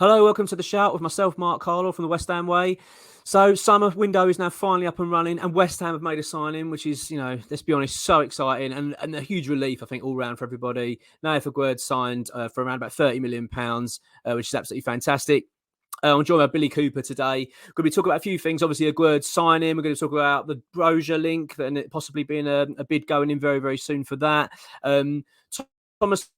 Hello, welcome to the Shout with myself, Mark Carlow from the West Ham Way. So, summer window is now finally up and running, and West Ham have made a signing, which is, let's be honest, so exciting and a huge relief, I think, all round for everybody. Now, if Aguerd signed for around about £30 million, which is absolutely fantastic. I'm joined by Billy Cooper today. We're going to be talking about a few things. Obviously, Aguerd signing. We're going to talk about the Broja link and it possibly being a bid going in very, very soon for that. Tomas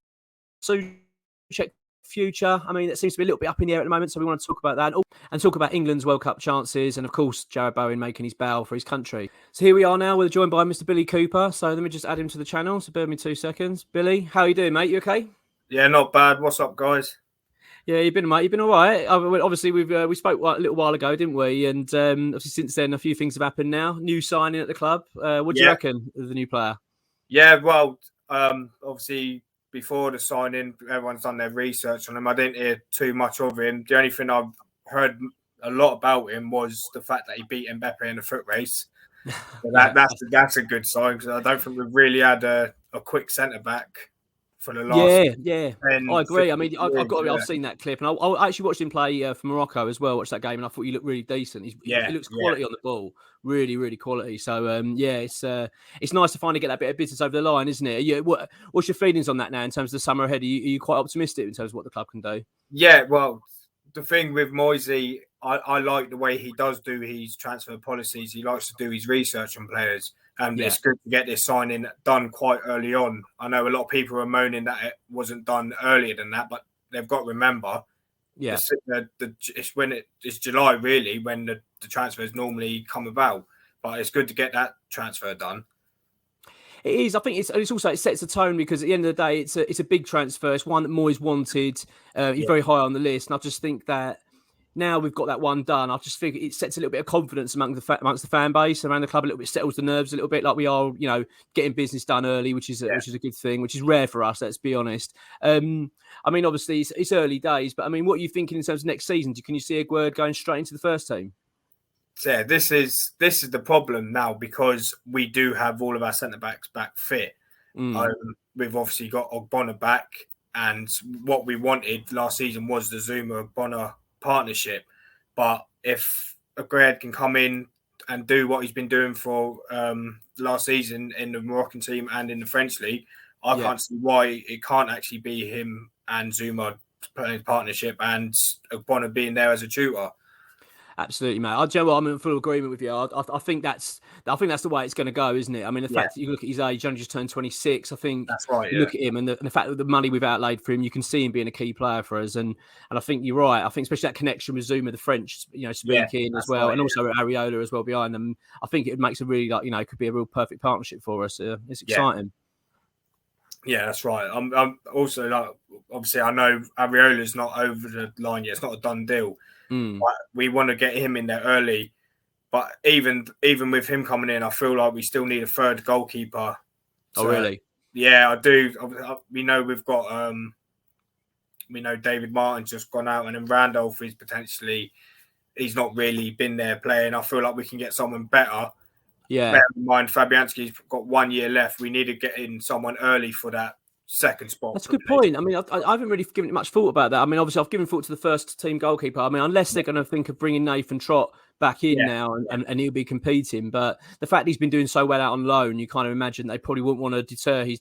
Souceks future. I mean, it seems to be a little bit up in the air at the moment, so we want to talk about that and talk about England's World Cup chances and, of course, Jarrod Bowen making his bow for his country. So here we are now. We're joined by Mr. Billy Cooper. So let me just add him to the channel. So bear with me 2 seconds. Billy, how are you doing, mate? You okay? Yeah, not bad. What's up, guys? Yeah, you've been all right. Obviously, we spoke a little while ago, didn't we? And obviously, since then, a few things have happened now. New signing at the club. What do you reckon of the new player? Yeah, well, obviously, before the signing, everyone's done their research on him. I didn't hear too much of him. The only thing I've heard a lot about him was the fact that he beat Mbappe in a foot race. So that's a good sign, because I don't think we've really had a quick centre-back for the last... Yeah. I agree. I mean, I've seen that clip, and I actually watched him play for Morocco as well, watched that game, and I thought he looked really decent. He looks quality on the ball. Really, really quality. So, it's nice to finally get that bit of business over the line, isn't it? What's your feelings on that now in terms of the summer ahead? Are you quite optimistic in terms of what the club can do? Yeah, well, the thing with Moisey, I like the way he does do his transfer policies. He likes to do his research on players. And it's good to get this signing done quite early on. I know a lot of people are moaning that it wasn't done earlier than that, but they've got to remember, it's July, really, when the transfers normally come about. But it's good to get that transfer done. It is. I think it's also it sets a tone, because at the end of the day, it's a big transfer. It's one that Moyes wanted. He's very high on the list, and I just think that now we've got that one done, I just think it sets a little bit of confidence amongst the fan base around the club. A little bit settles the nerves a little bit, like we are, getting business done early, which is a good thing, which is rare for us. Let's be honest. I mean, obviously it's early days, but I mean, what are you thinking in terms of next season? Can you see Aguerd going straight into the first team? Yeah, this is the problem now, because we do have all of our centre backs back fit. We've obviously got Ogbonna back, and what we wanted last season was the Zuma-Ogbonna partnership. But if Aguerd can come in and do what he's been doing for last season in the Moroccan team and in the French league, I can't see why it can't actually be him and Zuma playing partnership and Ogbonna being there as a tutor. Absolutely, mate. I'm in full agreement with you. I think that's the way it's going to go, isn't it? I mean, the fact that you look at his age, he only just turned 26. I think that's right. You look at him and the fact that the money we've outlaid for him, you can see him being a key player for us. And I think you're right. I think especially that connection with Zuma, the French, speaking as well, and also Areola as well behind them. I think it makes a really could be a real perfect partnership for us. It's exciting. Yeah, that's right. I'm also obviously I know Areola's not over the line yet. It's not a done deal. But we want to get him in there early. But even with him coming in, I feel like we still need a third goalkeeper. So, really? Yeah, I do. We know we've got David Martin's just gone out, and then Randolph is he's not really been there playing. I feel like we can get someone better. Yeah. Bear in mind, Fabianski's got 1 year left. We need to get in someone early for that second spot. That's a good point. I mean, I haven't really given it much thought about that. I mean, obviously, I've given thought to the first team goalkeeper. I mean, unless they're going to think of bringing Nathan Trott back in now and he'll be competing. But the fact he's been doing so well out on loan, you kind of imagine they probably wouldn't want to deter his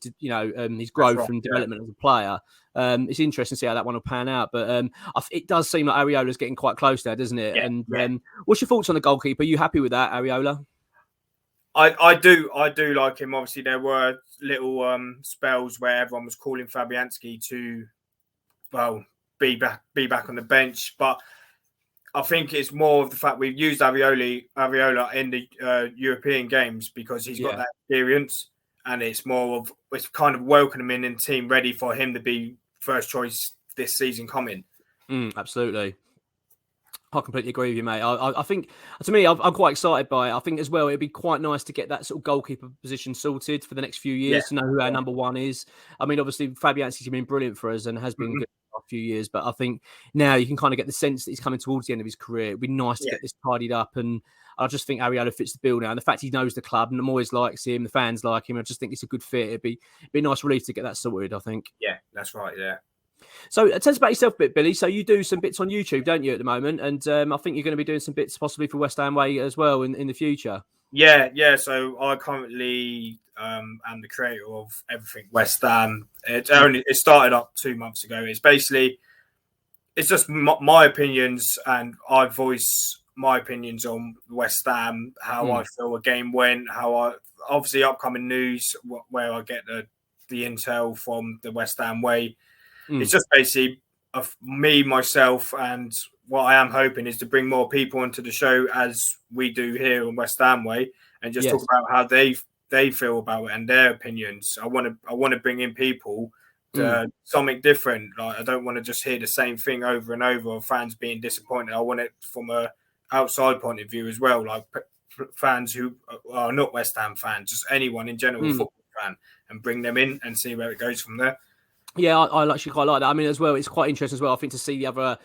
growth and development as a player. It's interesting to see how that one will pan out. But it does seem like Areola's getting quite close there, doesn't it? Yeah, and what's your thoughts on the goalkeeper? Are you happy with that, Areola? I do like him. Obviously, there were little spells where everyone was calling Fabianski to, be back on the bench. But I think it's more of the fact we've used Areola in the European games because he's got that experience, and it's kind of welcoming in the team, ready for him to be first choice this season coming. Absolutely. I completely agree with you, mate. I think, to me, I'm quite excited by it. I think as well, it'd be quite nice to get that sort of goalkeeper position sorted for the next few years to know who our number one is. I mean, obviously, Fabianski's been brilliant for us and has been good for a few years, but I think now you can kind of get the sense that he's coming towards the end of his career. It'd be nice to get this tidied up, and I just think Areola fits the bill now. And the fact he knows the club and the Moyes likes him, the fans like him, I just think it's a good fit. It'd be a nice relief to get that sorted, I think. Yeah, that's right, yeah. So tell us about yourself a bit, Billy. So you do some bits on YouTube, don't you, at the moment? And I think you're going to be doing some bits possibly for West Ham Way as well in the future. Yeah. So I currently am the creator of everything West Ham. It started up 2 months ago. It's just my opinions, and I voice my opinions on West Ham, how I feel a game went, obviously upcoming news, where I get the intel from the West Ham Way. It's just basically of me, myself, and what I am hoping is to bring more people onto the show as we do here in West Ham Way, and just talk about how they feel about it and their opinions. I want to bring in people to something different. Like, I don't want to just hear the same thing over and over of fans being disappointed. I want it from a outside point of view as well, like fans who are not West Ham fans, just anyone in general, football fan, and bring them in and see where it goes from there. Yeah, I actually quite like that. I mean, as well, it's quite interesting as well, I think, to see the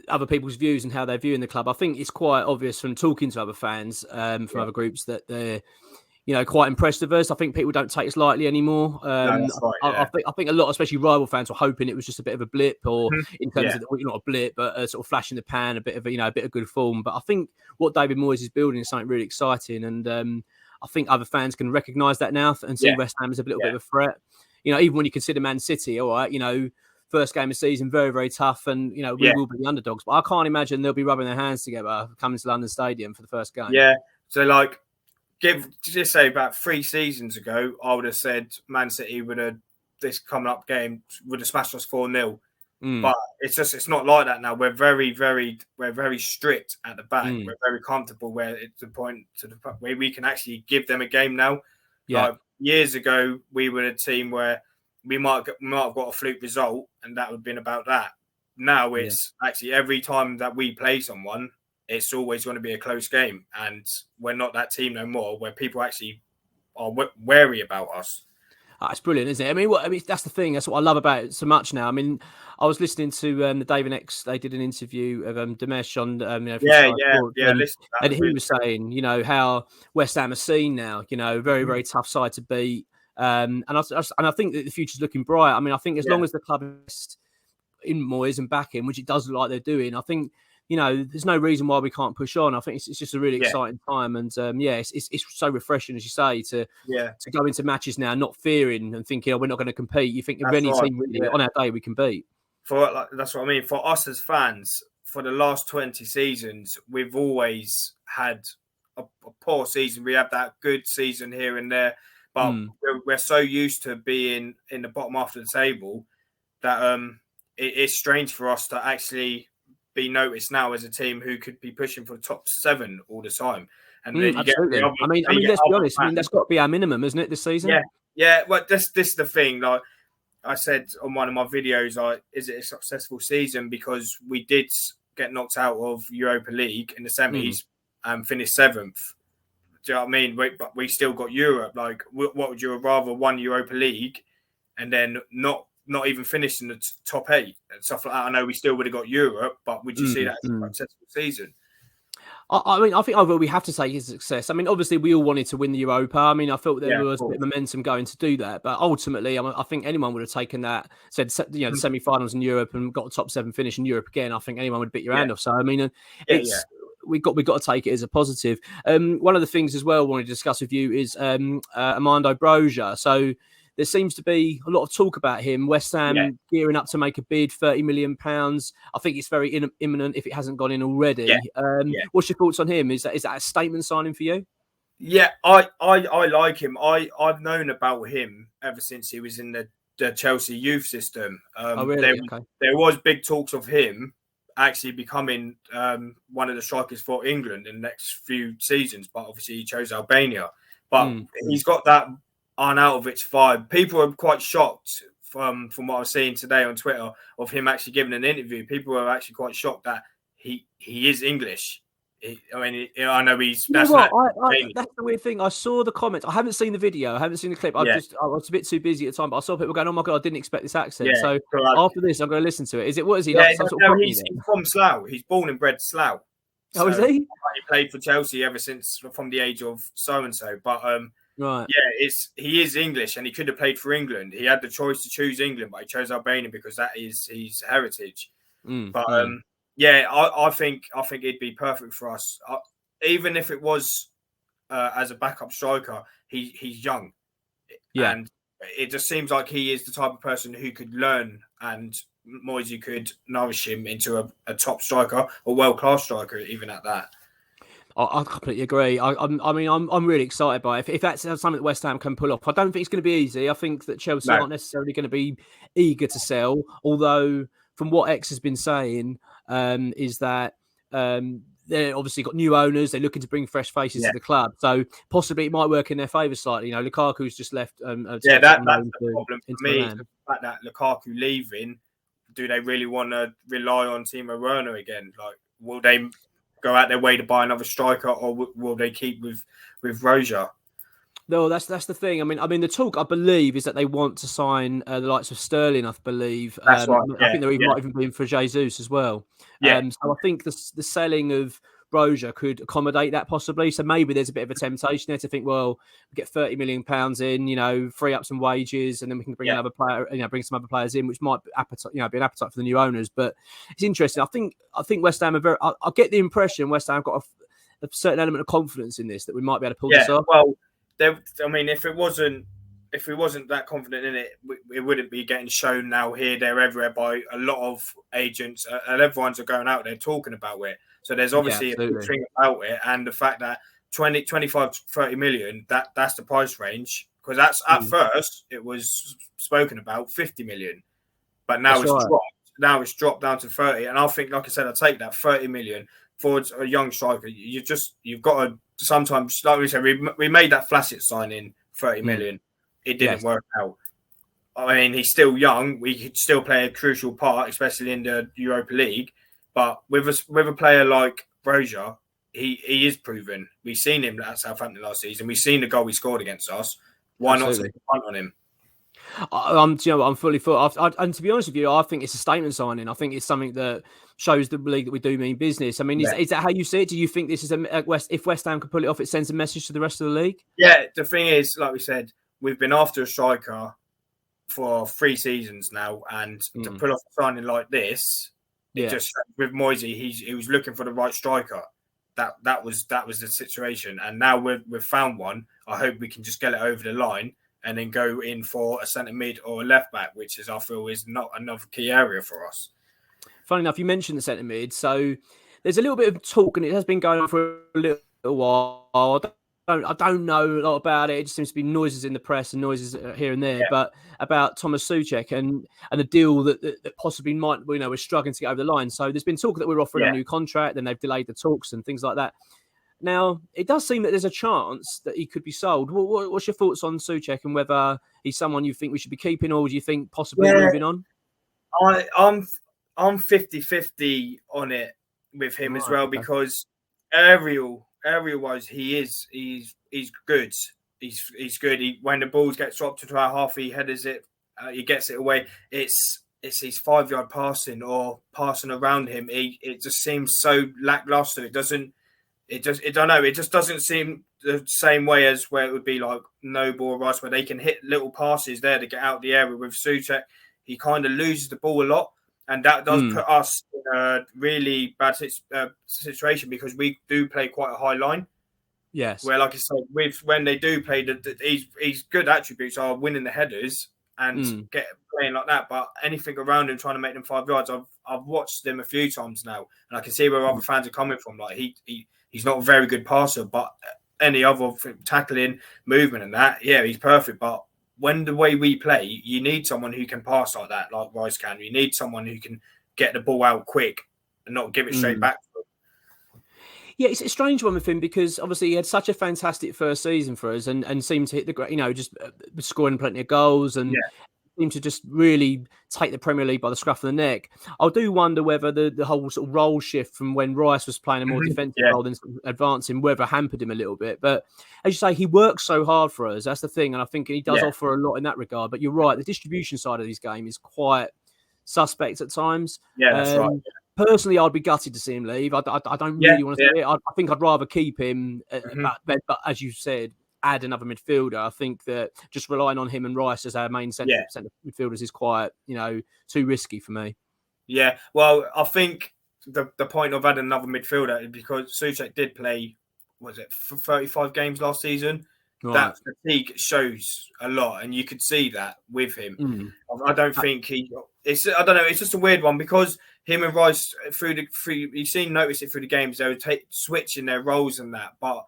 other people's views and how they're viewing the club. I think it's quite obvious from talking to other fans from other groups that they're, quite impressed with us. I think people don't take us lightly anymore. No, that's right, yeah. I think a lot, especially rival fans, were hoping it was just a bit of a blip, or in terms of not a blip, but a sort of flash in the pan, a bit of good form. But I think what David Moyes is building is something really exciting, and I think other fans can recognise that now and see West Ham as a little bit of a threat. Even when you consider Man City, all right, first game of the season, very, very tough, and we will be the underdogs. But I can't imagine they'll be rubbing their hands together coming to London Stadium for the first game. Yeah. So just say about 3 seasons ago, I would have said Man City this coming up game would have smashed us 4-0. But it's not like that now. We're very, very strict at the back. We're very comfortable where it's the point where we can actually give them a game now. Yeah. Like, years ago, we were a team where we might have got a fluke result, and that would have been about that. Now it's actually every time that we play someone, it's always going to be a close game, and we're not that team no more, where people actually are wary about us. It's brilliant, isn't it? I mean, that's the thing. That's what I love about it so much now. I mean, I was listening to the David X. They did an interview of Dimesh on, and he was saying, how West Ham are seen now. Very, very tough side to beat. And I think that the future's looking bright. I mean, I think as long as the club is in Moyes and back him, which it does look like they're doing, I think, there's no reason why we can't push on. I think it's just a really exciting time. And it's so refreshing, as you say, to go into matches now, not fearing and thinking, we're not going to compete. You think if any team really on our day we can beat. That's what I mean. For us as fans, for the last 20 seasons, we've always had a poor season. We have that good season here and there, but we're so used to being in the bottom half of the table that it's strange for us to actually be noticed now as a team who could be pushing for the top 7 all the time. And then you absolutely. I mean, let's be honest. I mean, that's got to be our minimum, isn't it, this season? Yeah. Well, this is the thing. Like I said on one of my videos, is it a successful season because we did get knocked out of Europa League in the semis and finished 7th. Do you know what I mean? But we still got Europe. Like, what would you rather, won Europa League and then not even finish in the top 8 and stuff like that? I know we still would have got Europe, but would you see that as a successful season? I mean, I think overall we have to say it's a success. I mean, obviously we all wanted to win the Europa. I mean, I felt there was a bit of momentum going to do that, but ultimately, I think anyone would have taken that. Said the semi-finals in Europe and got a top 7 finish in Europe again. I think anyone would bit your hand off. So I mean, we've got to take it as a positive. One of the things as well I wanted to discuss with you is Armando Broja. So there seems to be a lot of talk about him. West Ham gearing up to make a bid, £30 million. I think it's very imminent if it hasn't gone in already. What's your thoughts on him? Is that a statement signing for you? Yeah, I like him. I've known about him ever since he was in the Chelsea youth system. Really? There was big talks of him actually becoming one of the strikers for England in the next few seasons, but obviously he chose Albania. But he's got that Arnautovic vibe. People are quite shocked from what I was seeing today on Twitter of him actually giving an interview. People are actually quite shocked that he is English. I know he's. That's the weird thing. I saw the comments. I haven't seen the video. I haven't seen the clip. I was a bit too busy at the time, but I saw people going, "Oh my god, I didn't expect this accent." So after this, I'm going to listen to it. What is he like? He's from Slough. He's born and bred Slough. Oh, is he? He played for Chelsea ever since from the age of so and so. But Right. Yeah, he is English, and he could have played for England. He had the choice to choose England, but he chose Albania because that is his heritage. But yeah, I think he'd be perfect for us. Even if it was as a backup striker, he's young, and it just seems like he is the type of person who could learn, and Moisey could nourish him into a top striker, a world-class striker, even at that. I completely agree. I'm really excited by it. If that's something that West Ham can pull off, I don't think it's going to be easy. I think that Chelsea aren't necessarily going to be eager to sell. Although, from what X has been saying, is that they're obviously got new owners. They're looking to bring fresh faces to the club, so possibly it might work in their favour slightly. Lukaku's just left. That's the problem for me. The fact that Lukaku leaving, do they really want to rely on Timo Werner again? Like, will they go out their way to buy another striker, or will they keep with Broja? No, that's the thing. I mean, the talk I believe is that they want to sign the likes of Sterling. I believe. That's right. I think there might even be for Jesus as well. Yeah. So I think the selling of Broja could accommodate that possibly. So maybe there's a bit of a temptation there to think, well, we get £30 million in, free up some wages, and then we can bring another player, bring some other players in, which might be be an appetite for the new owners. But it's interesting. I think West Ham are I get the impression West Ham have got a certain element of confidence in this, that we might be able to pull this off. Well, if we wasn't that confident in it, it wouldn't be getting shown now, here, there, everywhere by a lot of agents, and everyone's going out there talking about it. So there's obviously a big thing about it, and the fact that 25 to 30 million, that's the price range, because that's at first it was spoken about 50 million, but now dropped. Now it's dropped down to 30, and I think, like I said, I take that 30 million for a young striker. You've got to sometimes, like we said, we made that Flacett signing 30 million. It didn't work out. I mean, he's still young. We could still play a crucial part, especially in the Europa League. But with a player like Broja, he is proven. We've seen him at Southampton last season. We've seen the goal he scored against us. Why not take a punt on him? I'm fully for. And to be honest with you, I think it's a statement signing. I think it's something that shows the league that we do mean business. I mean, is that how you see it? Do you think this is if West Ham can pull it off, it sends a message to the rest of the league? Yeah, the thing is, like we said, we've been after a striker for 3 seasons now, and to pull off a signing like this, it just, with Moisey, he was looking for the right striker. That was the situation, and now we've found one. I hope we can just get it over the line and then go in for a centre mid or a left back, which I feel is not another key area for us. Funny enough, you mentioned the centre mid, so there's a little bit of talk, and it has been going on for a little while. I don't know a lot about it. It just seems to be noises in the press and noises here and there, but about Tomas Souceks and the deal that possibly might, we're struggling to get over the line. So there's been talk that we're offering a new contract, and they've delayed the talks and things like that. Now, it does seem that there's a chance that he could be sold. What's your thoughts on Souceks, and whether he's someone you think we should be keeping, or do you think possibly moving on? I'm 50-50 on it with him as well, because aerial-wise, he's good. He's good. When the balls get dropped to our half, he headers it. He gets it away. It's his 5-yard passing or passing around him. It just seems so lackluster. It doesn't. It just doesn't seem the same way as where it would be like Noble or Rice, where they can hit little passes there to get out the area. With Souceks, he kind of loses the ball a lot, and that does put us in a really bad situation, because we do play quite a high line. Yes. Where, like I said, when they do play, he's good attributes are winning the headers and playing like that. But anything around him trying to make them 5 yards, I've watched him a few times now, and I can see where other fans are coming from. Like he's not a very good passer, but any other tackling, movement and that, he's perfect. But when the way we play, you need someone who can pass like that, like Rice can. You need someone who can get the ball out quick and not give it straight back. Yeah, it's a strange one with him, because obviously he had such a fantastic first season for us, and seemed to hit the just scoring plenty of goals, and seemed to just really take the Premier League by the scruff of the neck. I do wonder whether the whole sort of role shift from when Rice was playing a more defensive role than advancing, whether hampered him a little bit. But as you say, he works so hard for us. That's the thing, and I think he does offer a lot in that regard. But you're right, the distribution side of his game is quite suspect at times. Yeah, that's right. Personally, I'd be gutted to see him leave. I don't really want to see it. I think I'd rather keep him. But as you said, add another midfielder. I think that just relying on him and Rice as our main centre midfielders is quite, too risky for me. Yeah, well, I think the point of adding another midfielder is because Souceks did play, for 35 games last season. Right. That fatigue shows a lot, and you could see that with him. I don't think I don't know. It's just a weird one because him and Rice you've notice it through the games. They would switching their roles and that, but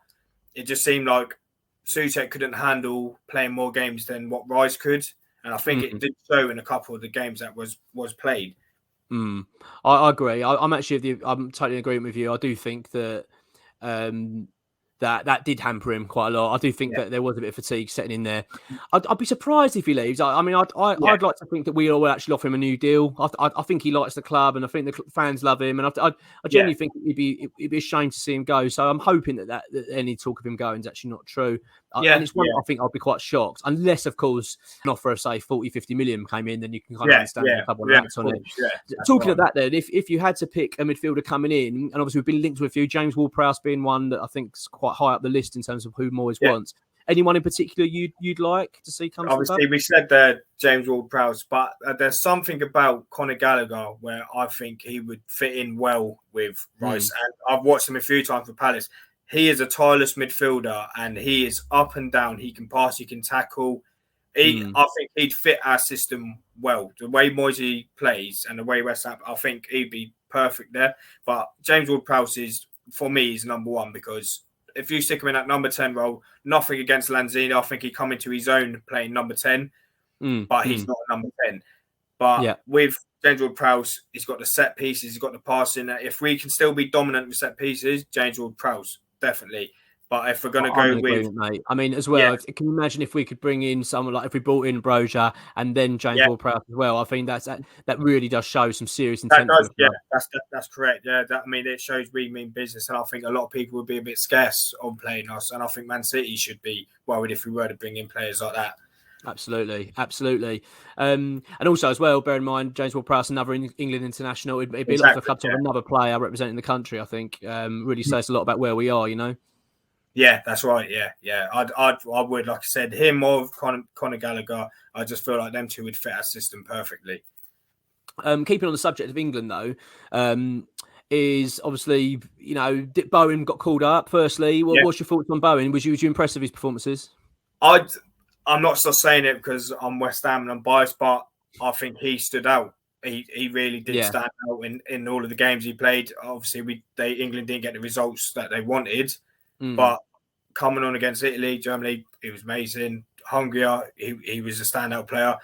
it just seemed like Souceks couldn't handle playing more games than what Rice could, and I think it did show in a couple of the games that was played. I agree. I'm totally in agreement with you. I do think that that did hamper him quite a lot. I do think that there was a bit of fatigue setting in there. I'd be surprised if he leaves. I'd like to think that we will actually offer him a new deal. I think he likes the club, and I think the fans love him. And I genuinely think it'd be a shame to see him go. So I'm hoping that any talk of him going is actually not true. And it's one I think I'll be quite shocked, unless, of course, an offer of, say, 40, 50 million came in, then you can kind of understand the club on acts on it. Talking of that, then, if you had to pick a midfielder coming in, and obviously we've been linked with a few, James Ward-Prowse being one that I think is quite high up the list in terms of who Moyes wants. Anyone in particular you'd like to see come? Obviously, we said that James Ward-Prowse, but there's something about Conor Gallagher where I think he would fit in well with Rice. And I've watched him a few times for Palace. He is a tireless midfielder, and he is up and down. He can pass, he can tackle. I think he'd fit our system well. The way Moyes plays and the way West Ham, I think he'd be perfect there. But James Ward-Prowse is, for me, is number one, because if you stick him in that number 10 role, nothing against Lanzini, I think he'd come into his own playing number 10, but he's not number 10. But with James Ward-Prowse, he's got the set pieces, he's got the passing. If we can still be dominant with set pieces, James Ward-Prowse, definitely. But if we're going to go with... Mate. I mean, as well, can you imagine if we could bring in someone like, if we brought in Broja and then James Ward-Prowse as well? I think that really does show some serious intent. That's correct. Yeah, it shows we mean business, and I think a lot of people would be a bit scarce on playing us, and I think Man City should be worried if we were to bring in players like that. Absolutely. And also as well, bear in mind, James Ward-Prowse, another England international. It'd be a lot for the club to have another player representing the country, I think. Really says a lot about where we are, Yeah, that's right. Yeah. I would, like I said, him or Conor Gallagher. I just feel like them two would fit our system perfectly. Keeping on the subject of England, though, is obviously, Bowen got called up. Firstly, what's your thoughts on Bowen? Was you impressed with his performances? I'm not just saying it because I'm West Ham and I'm biased, but I think he stood out. He really did stand out in all of the games he played. Obviously, England didn't get the results that they wanted. But coming on against Italy, Germany, he was amazing. Hungary, he was a standout player.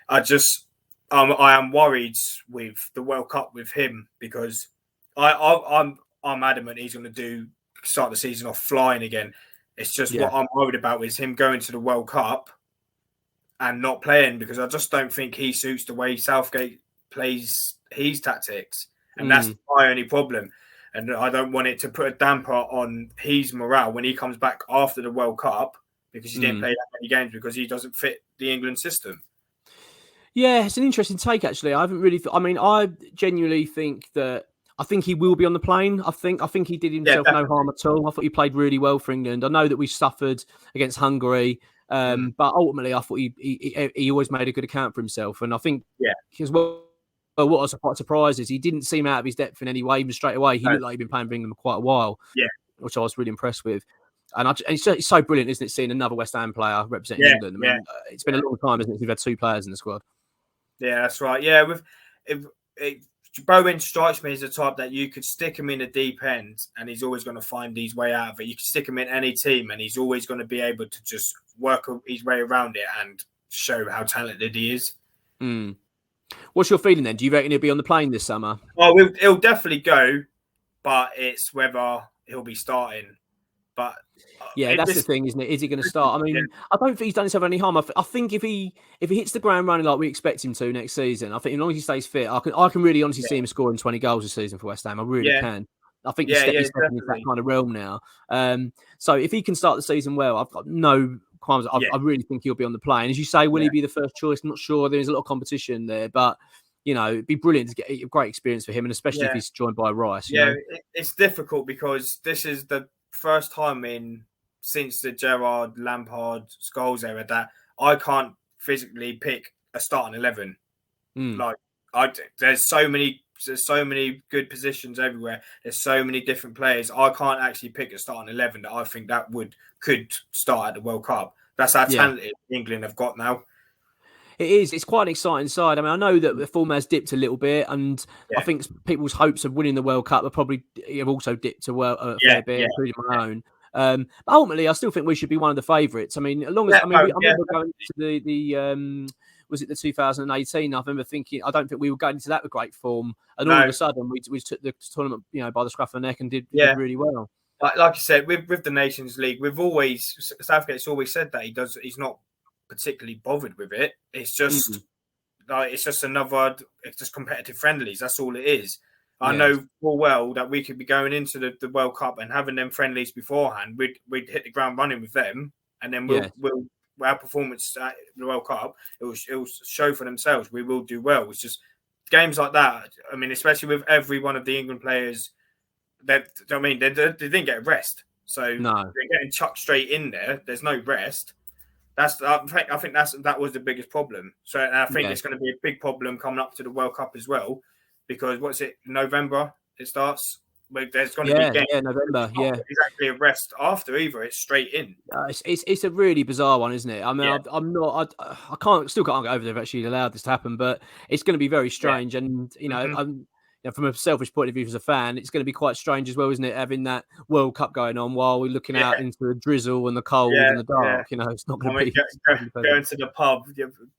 I am worried with the World Cup with him because I'm adamant he's going to start the season off flying again. It's just what I'm worried about is him going to the World Cup and not playing, because I just don't think he suits the way Southgate plays his tactics, and that's my only problem. And I don't want it to put a damper on his morale when he comes back after the World Cup, because he didn't play that many games because he doesn't fit the England system. Yeah, it's an interesting take, actually. I genuinely think that I think he will be on the plane. I think he did himself no harm at all. I thought he played really well for England. I know that we suffered against Hungary, but ultimately I thought he always made a good account for himself. And I think as well, what I was quite surprised is he didn't seem out of his depth in any way. Even straight away, he looked like he'd been playing for England for quite a while, which I was really impressed with. And it's so brilliant, isn't it, seeing another West Ham player representing England? It's been a long time, isn't it? We've had two players in the squad. Yeah, that's right. Yeah, Bowen strikes me as the type that you could stick him in the deep end and he's always going to find his way out of it. You can stick him in any team and he's always going to be able to just work his way around it and show how talented he is. What's your feeling then? Do you reckon he'll be on the plane this summer? Oh, he'll definitely go, but it's whether he'll be starting. But that's the thing, isn't it? Is he going to start? I mean, I don't think he's done himself any harm. I think if he hits the ground running like we expect him to next season, I think as long as he stays fit, I can really honestly see him scoring 20 goals this season for West Ham. I really can. I think he's stepping into that kind of realm now. So if he can start the season well, I've got no qualms. I really think he'll be on the plane. As you say, will he be the first choice? I'm not sure. There's a lot of competition there, but it'd be brilliant to get a great experience for him, and especially if he's joined by Rice. It's difficult because this is the first time in since the Gerrard, Lampard, Scholes era that I can't physically pick a starting 11. Like there's so many good positions everywhere. There's so many different players. I can't actually pick a starting 11 that I think that could start at the World Cup. That's how talented England have got now. It is. It's quite an exciting side. I mean, I know that the form has dipped a little bit, and I think people's hopes of winning the World Cup have also dipped a fair bit, including my own. But ultimately, I still think we should be one of the favourites. I mean, I remember going to the was it the 2018? I remember thinking, I don't think we were going into that with great form, and all of a sudden we took the tournament, by the scruff of the neck and did really well. Like I said, with the Nations League, Southgate's always said that he's not particularly bothered with it. It's just it's just competitive friendlies. That's all it is. I know full well that we could be going into the World Cup and having them friendlies beforehand. We'd hit the ground running with them, and then our performance at the World Cup, it will show for themselves. We will do well. It's just games like that. I mean, especially with every one of the England players, they didn't get a rest, so they're getting chucked straight in there. There's no rest. I think that was the biggest problem. So I think it's going to be a big problem coming up to the World Cup as well, because November it starts. There's going to be games. November. Exactly a rest after either. It's straight in. It's a really bizarre one, isn't it? I mean, I can't get over they've actually allowed this to happen, but it's going to be very strange. And from a selfish point of view as a fan, it's going to be quite strange as well, isn't it? Having that World Cup going on while we're looking out into the drizzle and the cold and the dark. It's not going to be going to the pub.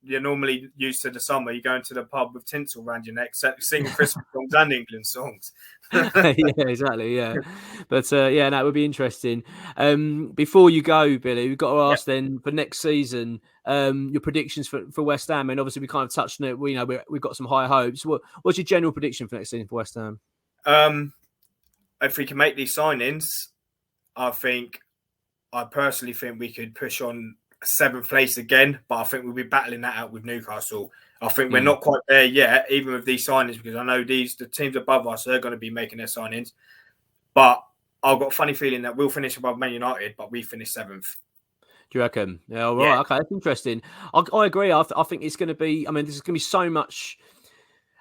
You're normally used to the summer. You're going to the pub with tinsel around your neck, singing Christmas songs and England songs. Exactly. Yeah, but it would be interesting. Before you go, Billy, we've got to ask then for next season. Your predictions for West Ham, and obviously we kind of touched on it. We've got some high hopes. What's your general prediction for next season for West Ham? If we can make these signings, I personally think we could push on 7th place again, but I think we'll be battling that out with Newcastle. I think we're not quite there yet, even with these signings, because I know the teams above us are going to be making their signings. But I've got a funny feeling that we'll finish above Man United, but we finish 7th. Do you reckon? Yeah, all right. Okay, that's interesting. I agree. I think it's going to be. I mean, there's going to be so much,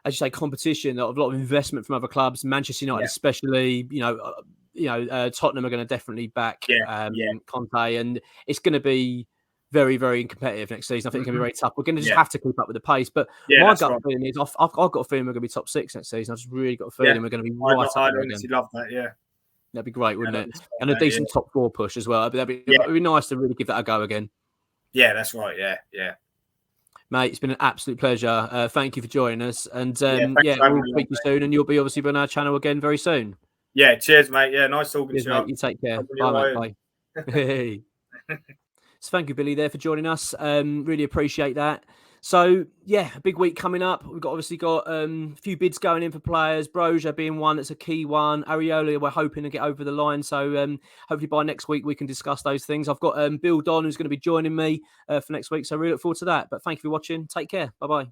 as you say, competition. A lot of investment from other clubs. Manchester United, especially. Tottenham are going to definitely back Conte, and it's going to be very, very competitive next season. I think it's going to be very tough. We're going to just have to keep up with the pace. But my gut feeling is, I've got a feeling we're going to be top 6 next season. I've just really got a feeling we're going to be right up there again. I'd honestly love that. Yeah. That'd be great, wouldn't it? And a decent top 4 push as well. It'd be nice to really give that a go again. Yeah, that's right. Yeah. Mate, it's been an absolute pleasure. Thank you for joining us. And we'll speak to you soon. And you'll be obviously on our channel again very soon. Yeah, cheers, mate. Yeah, nice talking to you. Mate, you take care. Bye, mate. Bye. So thank you, Billy, there for joining us. Really appreciate that. So, a big week coming up. We've obviously got a few bids going in for players. Broja being one that's a key one. Areola, we're hoping to get over the line. So, hopefully by next week, we can discuss those things. I've got Bill Don, who's going to be joining me for next week. So, I really look forward to that. But thank you for watching. Take care. Bye-bye.